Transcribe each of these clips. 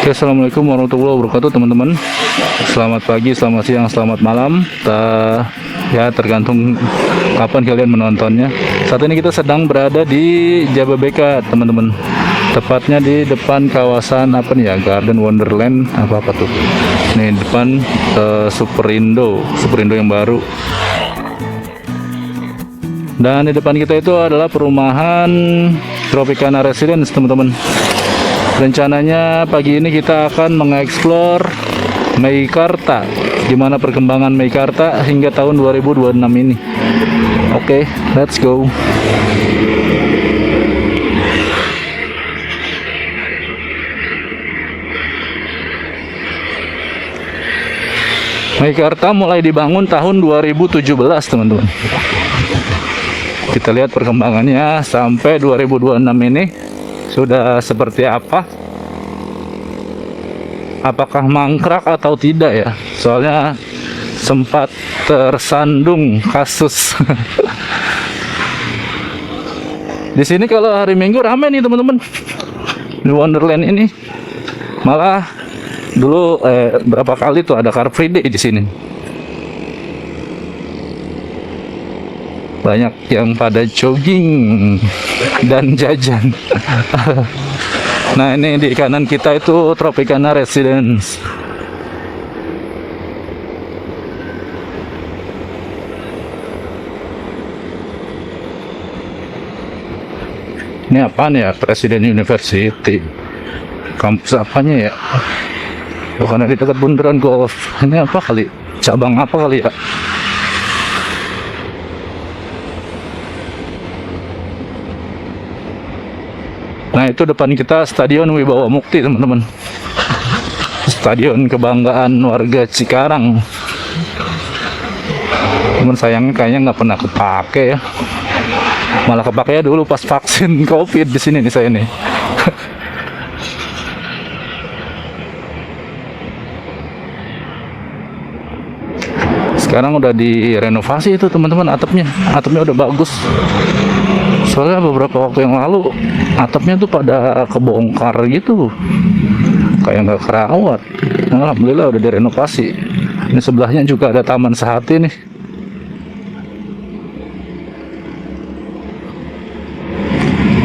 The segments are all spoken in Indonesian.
Oke, assalamualaikum warahmatullahi wabarakatuh teman-teman. Selamat pagi, selamat siang, selamat malam. Ya tergantung kapan kalian menontonnya. Saat ini kita sedang berada di Jababeka teman-teman. Tepatnya di depan kawasan apa nih ya, Garden Wonderland apa tuh. Nih depan Superindo yang baru. Dan di depan kita itu adalah perumahan Tropicana Residence teman-teman. Rencananya pagi ini kita akan mengeksplor Meikarta, gimana perkembangan Meikarta hingga tahun 2026 ini. Oke, let's go. Meikarta mulai dibangun tahun 2017 teman-teman. Kita lihat perkembangannya sampai 2026 ini sudah seperti apa, apakah mangkrak atau tidak ya, soalnya sempat tersandung kasus. Di sini kalau hari Minggu ramai nih teman-teman, di Wonderland ini. Malah dulu berapa kali tuh ada Car Free Day di sini. Banyak yang pada jogging dan jajan. Nah, ini di kanan kita itu Tropicana Residence. Ini apaan ya? Presiden University. Kampus apanya ya? Bukan di dekat Bundaran Golf. Ini apa kali? Cabang apa kali ya? Nah, itu depan kita Stadion Wibawa Mukti teman-teman. Stadion kebanggaan warga Cikarang. Cuman sayangnya kayaknya nggak pernah kepake ya. Malah kepake ya dulu pas vaksin COVID di sini nih saya nih. Sekarang udah direnovasi itu teman-teman, atapnya udah bagus. Soalnya beberapa waktu yang lalu atapnya tuh pada kebongkar gitu, kayak nggak kerawat. Nah, alhamdulillah udah direnovasi. Ini sebelahnya juga ada Taman Sehati nih.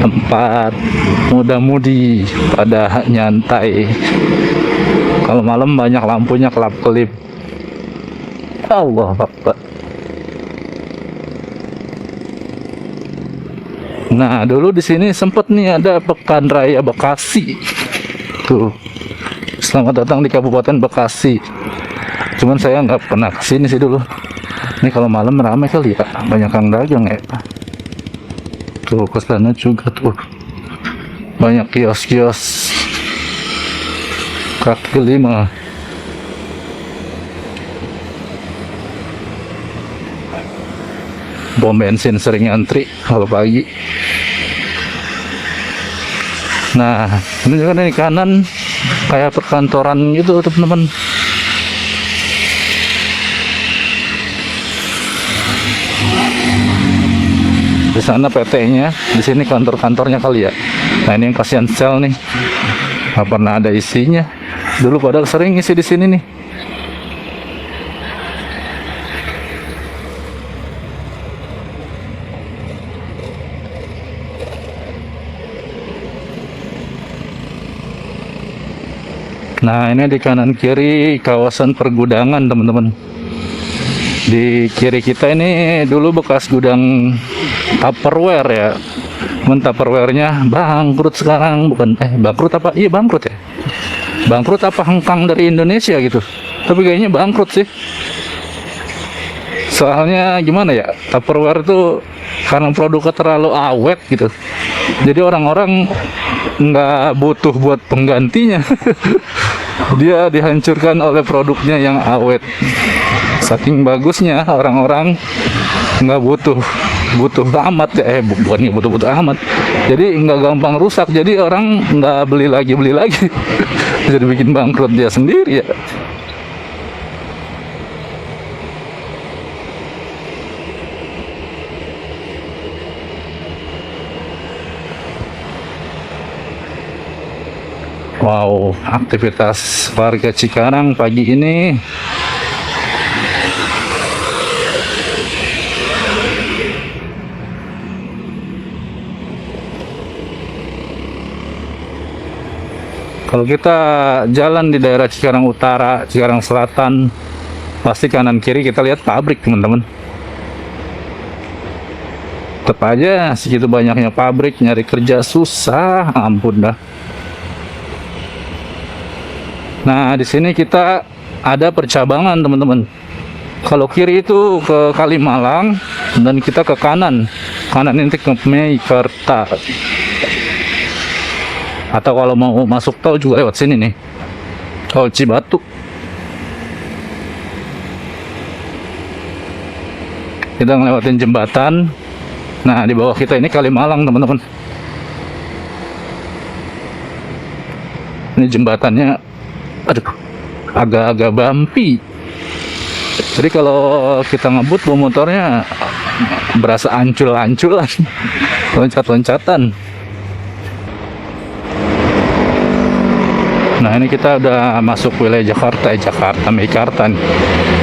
Tempat muda-mudi pada nyantai. Kalau malam banyak lampunya kelap-kelip. Allah Akbar. Nah, dulu di sini sempet nih ada Pekan Raya Bekasi. Tuh. Selamat datang di Kabupaten Bekasi. Cuman saya nggak pernah kesini sih dulu. Ini kalau malam ramai kali ya, banyak kang dagang ya. Tuh, ke sana juga tuh. Banyak kios-kios kaki lima. Pom bensin sering antri kalau pagi. Nah, ini juga di kanan kayak perkantoran gitu teman-teman. Di sana PT-nya, di sini kantor-kantornya kali ya. Nah, ini yang kasihan sel nih, nggak pernah ada isinya. Dulu padahal sering isi di sini nih. Nah, ini di kanan kiri kawasan pergudangan teman-teman. Di kiri kita ini dulu bekas gudang Tupperware ya. Cuman Tupperware-nya bangkrut sekarang. Bukan, bangkrut apa? Iya bangkrut ya. Bangkrut apa hengkang dari Indonesia gitu. Tapi kayaknya bangkrut sih. Soalnya gimana ya, Tupperware itu karena produknya terlalu awet gitu. Jadi orang-orang nggak butuh buat penggantinya. Dia dihancurkan oleh produknya yang awet. Saking bagusnya orang-orang nggak butuh amat ya, bukannya butuh amat. Jadi nggak gampang rusak. Jadi orang nggak beli lagi. Jadi bikin bangkrut dia sendiri ya. Wow, aktivitas warga Cikarang pagi ini. Kalau kita jalan di daerah Cikarang Utara, Cikarang Selatan, pasti kanan kiri kita lihat pabrik, teman-teman. Tetap aja segitu banyaknya pabrik, nyari kerja susah, ampun dah. Nah, di sini kita ada percabangan, teman-teman. Kalau kiri itu ke Kalimalang dan kita ke kanan. Kanan ini ke Meikarta. Atau kalau mau masuk tol juga lewat sini nih, tol Cibatu. Kita ngelewatin jembatan. Nah, di bawah kita ini Kalimalang, teman-teman. Ini jembatannya, aduh, agak-agak bumpy. Jadi kalau kita ngebut bawa motornya berasa ancul-anculan, loncat-loncatan. Nah, ini kita udah masuk wilayah Jakarta, Jakarta Meikarta nih.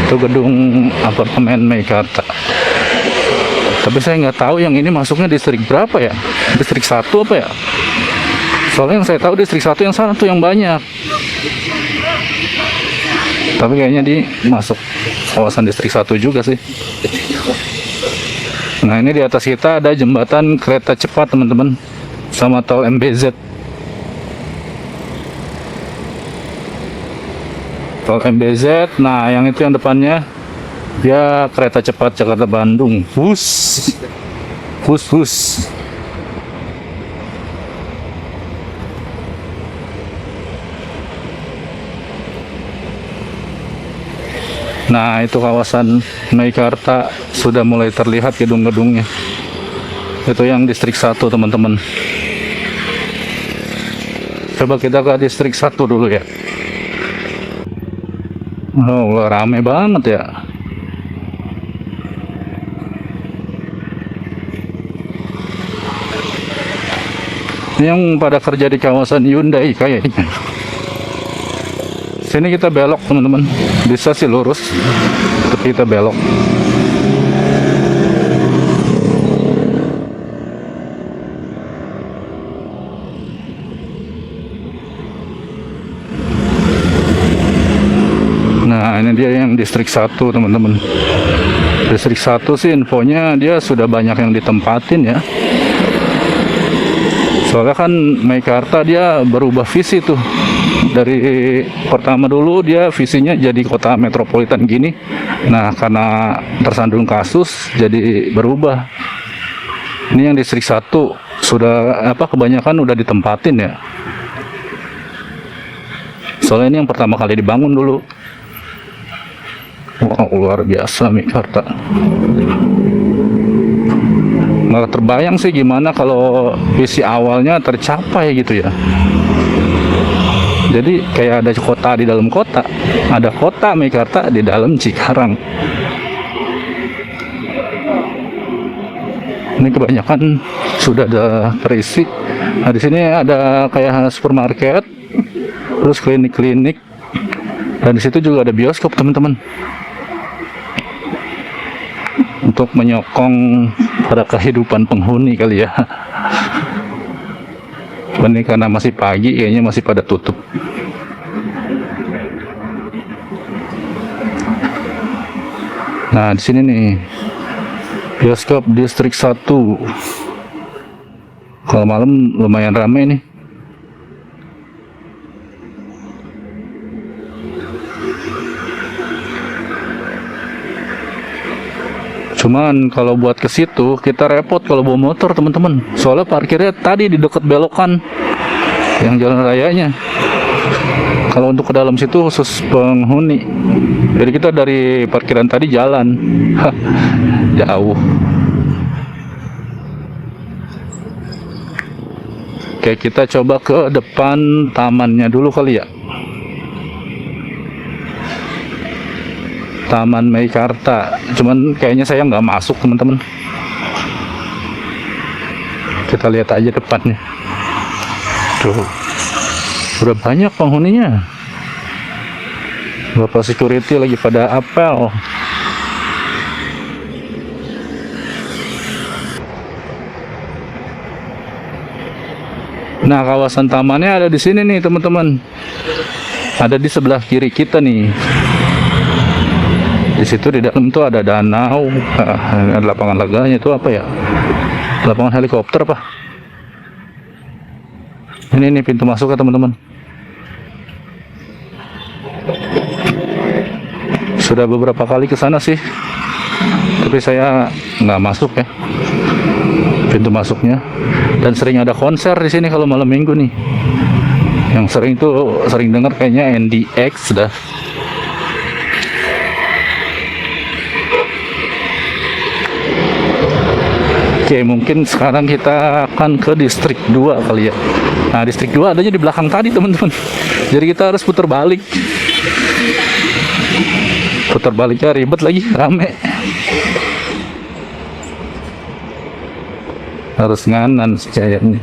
Itu gedung apartemen Meikarta. Tapi saya nggak tahu yang ini masuknya distrik berapa ya? Distrik 1 apa ya? Soalnya yang saya tahu distrik 1 yang sana tuh yang banyak. Tapi kayaknya di masuk kawasan distrik 1 juga sih. Nah, ini di atas kita ada jembatan kereta cepat, teman-teman, sama tol MBZ. Tol MBZ, nah yang itu yang depannya dia kereta cepat Jakarta Bandung. Bus. Nah, itu kawasan Meikarta sudah mulai terlihat gedung-gedungnya. Itu yang distrik 1, teman-teman. Coba kita ke distrik 1 dulu ya. Oh, rame banget ya. Yang pada kerja di kawasan Hyundai kayaknya. Sini kita belok, teman-teman. Bisa sih lurus, tapi kita belok. Nah, ini dia yang distrik 1, teman-teman. Distrik 1 sih infonya dia sudah banyak yang ditempatin ya. Soalnya kan Meikarta dia berubah visi tuh. Dari pertama dulu dia visinya jadi kota metropolitan gini. Nah, karena tersandung kasus jadi berubah. Ini yang distrik 1 sudah kebanyakan udah ditempatin ya. Soalnya ini yang pertama kali dibangun dulu. Wow, luar biasa Meikarta. Nggak terbayang sih gimana kalau visi awalnya tercapai gitu ya. Jadi kayak ada kota di dalam kota, ada kota Meikarta di dalam Cikarang. Ini kebanyakan sudah ada terisi. Nah, di sini ada kayak supermarket, terus klinik-klinik, dan di situ juga ada bioskop, teman-teman. Untuk menyokong pada kehidupan penghuni kali ya. Ini karena masih pagi, kayaknya masih pada tutup. Nah, di sini nih bioskop distrik 1. Kalau malam lumayan ramai nih. Cuman kalau buat ke situ kita repot kalau bawa motor, teman-teman. Soalnya parkirnya tadi di dekat belokan yang jalan rayanya. Kalau untuk ke dalam situ khusus penghuni. Jadi kita dari parkiran tadi jalan. Jauh. Oke, kita coba ke depan tamannya dulu kali ya. Taman Meikarta, cuman kayaknya saya nggak masuk, teman-teman. Kita lihat aja depannya. Tuh. Udah banyak penghuninya. Bapak security lagi pada apel. Nah, kawasan tamannya ada di sini nih, teman-teman. Ada di sebelah kiri kita nih. Di situ di dalam tuh ada danau, ada lapangan laganya itu apa ya? Lapangan helikopter apa? Ini pintu masuk ya, teman-teman. Sudah beberapa kali ke sana sih, tapi saya nggak masuk ya pintu masuknya. Dan sering ada konser di sini kalau malam minggu nih. Yang sering dengar kayaknya NDX dah. Oke, mungkin sekarang kita akan ke distrik 2 kali ya. Nah, distrik 2 adanya di belakang tadi, teman-teman. Jadi kita harus putar balik. Putar baliknya ribet lagi, rame. Harus nganan sih kayaknya.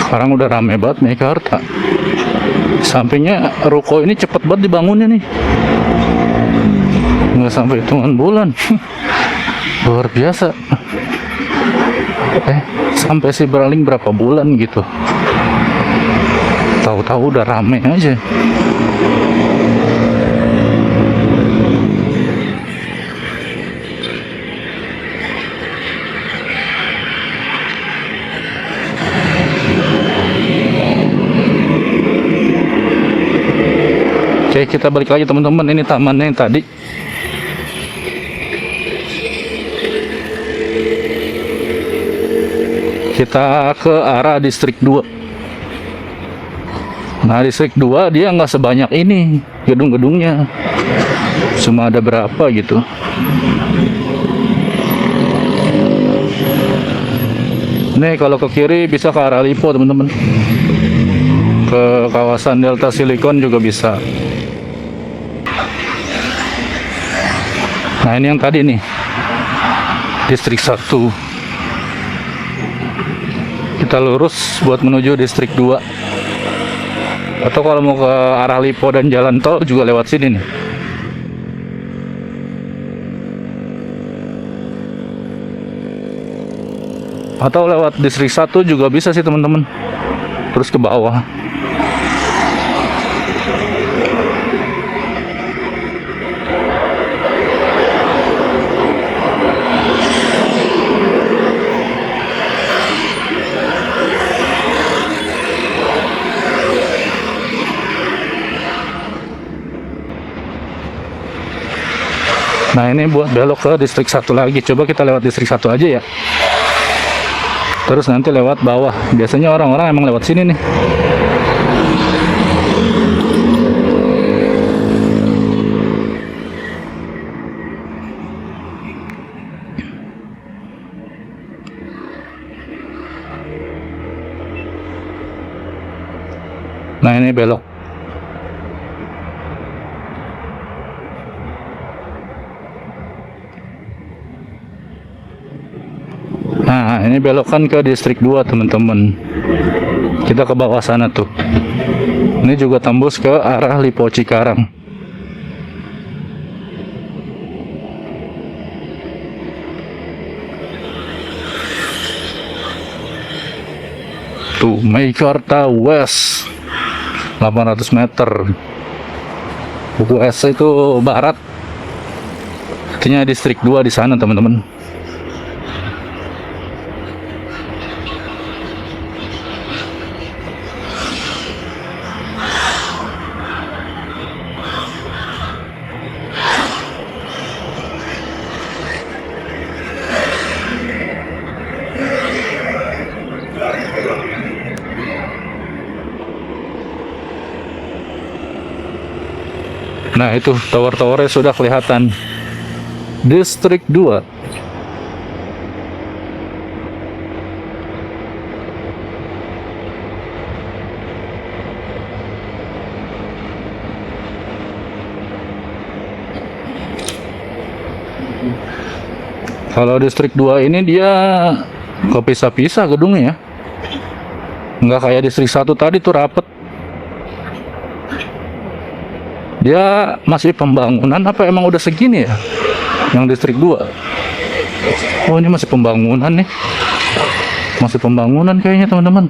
Sekarang udah rame banget Mekarta. Sampingnya ruko ini cepet banget dibangunnya nih. Nggak sampai hitungan bulan. Luar biasa. Sampai sih berpaling berapa bulan gitu. Tahu-tahu udah rame aja. Oke, kita balik lagi teman-teman. Ini tamannya yang tadi. Kita ke arah distrik 2. Nah, distrik 2 dia nggak sebanyak ini gedung-gedungnya. Cuma ada berapa gitu. Nih kalau ke kiri bisa ke arah Lipo, teman-teman. Ke kawasan Delta Silicon juga bisa. Nah, ini yang tadi nih. Distrik 1. Kita lurus buat menuju distrik 2. Atau kalau mau ke arah Lipo dan jalan tol juga lewat sini nih. Atau lewat distrik 1 juga bisa sih, teman-teman. Terus ke bawah. Nah, ini buat belok ke distrik 1 lagi. Coba kita lewat distrik 1 aja ya. Terus nanti lewat bawah. Biasanya orang-orang emang lewat sini nih. Nah, ini belok. Nah, ini belokan ke distrik 2, teman-teman. Kita ke bawah sana tuh. Ini juga tembus ke arah Lipo Cikarang. Tuh, Mekarta West. 800 meter. Buku S itu barat. Artinya distrik 2 di sana, teman-teman. Nah, itu tower-towernya sudah kelihatan. Distrik 2. Kalau distrik 2 ini dia kepisah-pisah gedungnya ya. Nggak kayak distrik 1 tadi tuh rapet. Dia masih pembangunan apa emang udah segini ya? Yang distrik 2. Oh, ini masih pembangunan nih. Masih pembangunan kayaknya teman-teman.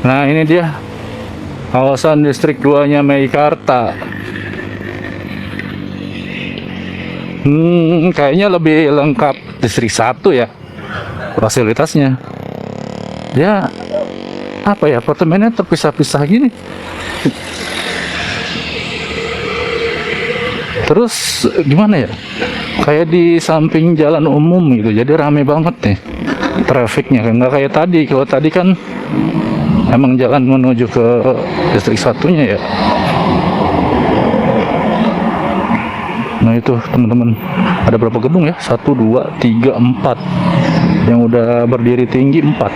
Nah, ini dia kawasan distrik 2-nya Meikarta. Kayaknya lebih lengkap distrik 1 ya fasilitasnya. Ya, apa ya, apartemennya terpisah-pisah gini. Terus gimana ya? Kayak di samping jalan umum gitu. Jadi rame banget nih trafiknya. Nggak kayak tadi. Kalau tadi kan emang jalan menuju ke distrik 1-nya ya. Nah itu teman-teman, ada berapa gedung ya? 1, 2, 3, 4. Yang udah berdiri tinggi 4.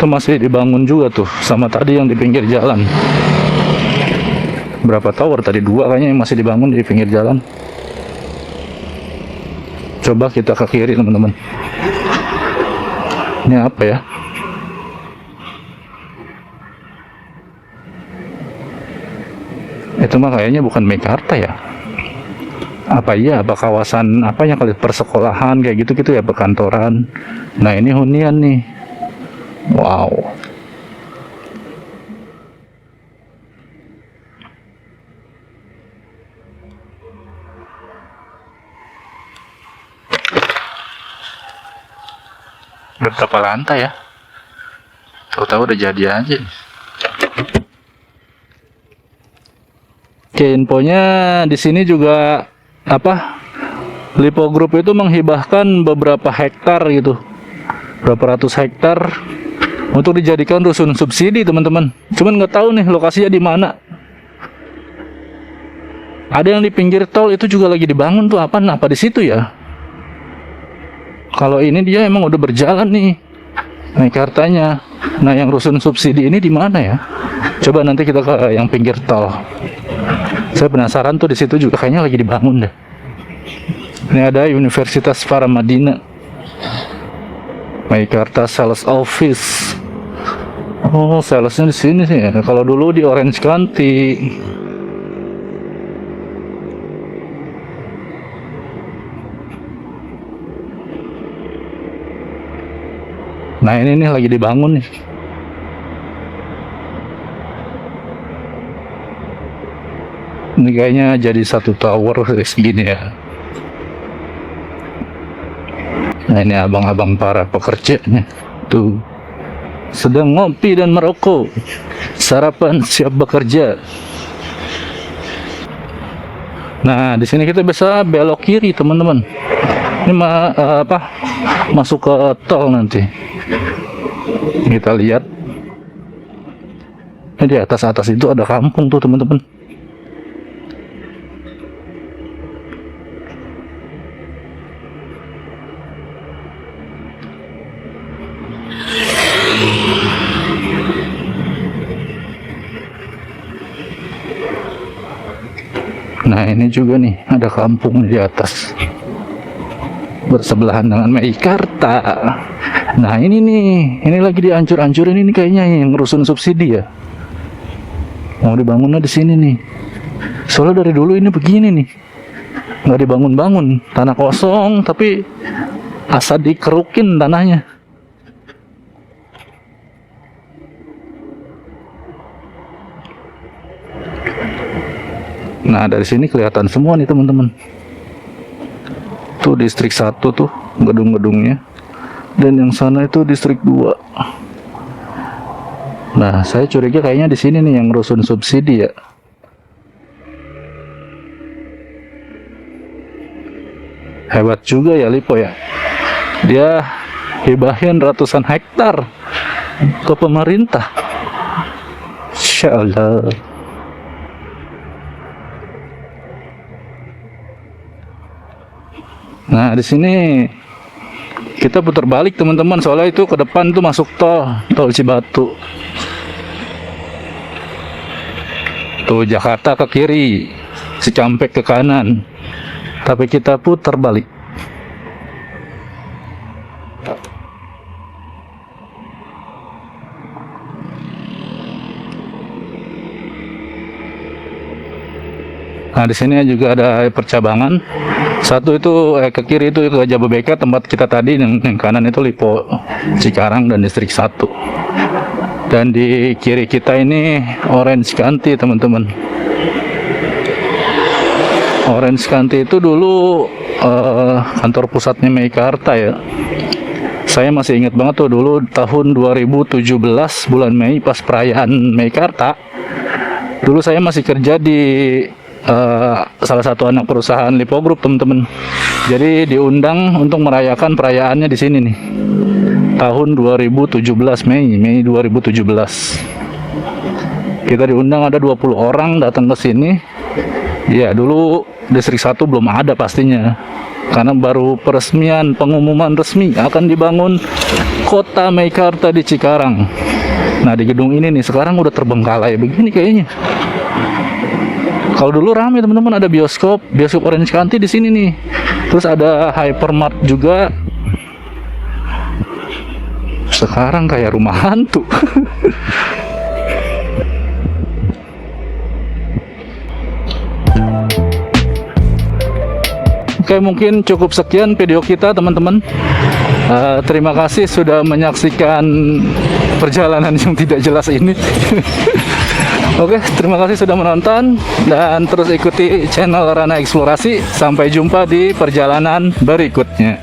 Itu masih dibangun juga tuh, sama tadi yang di pinggir jalan. Berapa tower tadi? 2 kayaknya yang masih dibangun di pinggir jalan. Coba kita ke kiri teman-teman. Ini apa ya? Itu mah kayaknya bukan Meikarta ya. Apa iya? Apa kawasan apanya kali, persekolahan kayak gitu-gitu ya, perkantoran. Nah ini hunian nih. Wow. Berapa lantai ya? Tahu-tahu udah jadi aja. Oke, infonya di sini juga apa? Lipo Group itu menghibahkan beberapa hektar gitu. Berapa ratus hektar untuk dijadikan rusun subsidi, teman-teman. Cuman nggak tahu nih lokasinya di mana. Ada yang di pinggir tol itu juga lagi dibangun tuh, apa di situ ya? Kalau ini dia emang udah berjalan nih Meikartanya. Nah, yang rusun subsidi ini di mana ya? Coba nanti kita ke yang pinggir tol. Saya penasaran tuh, di situ juga kayaknya lagi dibangun deh. Ini ada Universitas Paramadina. Meikarta Sales Office. Oh, salesnya di sini sih ya. Kalau dulu di Orange County. Nah ini nih lagi dibangun nih. Ini kayaknya jadi satu tower segini ya. Nah ini abang-abang para pekerjanya tuh sedang ngopi dan merokok. Sarapan siap bekerja. Nah di sini kita bisa belok kiri teman-teman. Ini masuk ke tol nanti. Kita lihat. Ini di atas itu ada kampung tuh teman-teman. Nah ini juga nih ada kampung di atas, bersebelahan dengan Meikarta. Nah ini nih, ini lagi dihancur-hancurin ini kayaknya yang rusun subsidi ya. Mau dibangunnya di sini nih. Soalnya dari dulu ini begini nih, nggak dibangun-bangun, tanah kosong tapi asa dikerukin tanahnya. Nah dari sini kelihatan semua nih teman-teman. Tuh distrik 1 tuh gedung-gedungnya. Dan yang sana itu distrik 2. Nah saya curiga kayaknya di sini nih yang rusun subsidi ya. Hebat juga ya Lipo ya. Dia hibahin ratusan hektar ke pemerintah. Insya Allah. Nah di sini Kita putar balik teman-teman, soalnya itu ke depan tuh masuk tol Cibatu. Tuh Jakarta ke kiri, Cikampek ke kanan. Tapi kita putar balik. Nah, di sini juga ada percabangan. Satu itu ke kiri itu ke Jababeka, tempat kita tadi, yang kanan itu Lipo Cikarang dan Distrik 1. Dan di kiri kita ini Orange County, teman-teman. Orange County itu dulu kantor pusatnya Meikarta ya. Saya masih ingat banget tuh dulu tahun 2017 bulan Mei pas perayaan Meikarta. Dulu saya masih kerja di salah satu anak perusahaan Lipo Group, teman-teman. Jadi diundang untuk merayakan perayaannya di sini nih. Tahun 2017 Mei 2017. Kita diundang, ada 20 orang datang ke sini. Ya, dulu Distrik 1 belum ada pastinya. Karena baru peresmian, pengumuman resmi akan dibangun kota Meikarta di Cikarang. Nah, di gedung ini nih sekarang udah terbengkalai begini kayaknya. Kalau dulu ramai teman-teman, ada bioskop Orange County di sini nih. Terus ada hypermart juga. Sekarang kayak rumah hantu. Oke, mungkin cukup sekian video kita teman-teman. Terima kasih sudah menyaksikan perjalanan yang tidak jelas ini. Oke, terima kasih sudah menonton dan terus ikuti channel Rana Eksplorasi. Sampai jumpa di perjalanan berikutnya.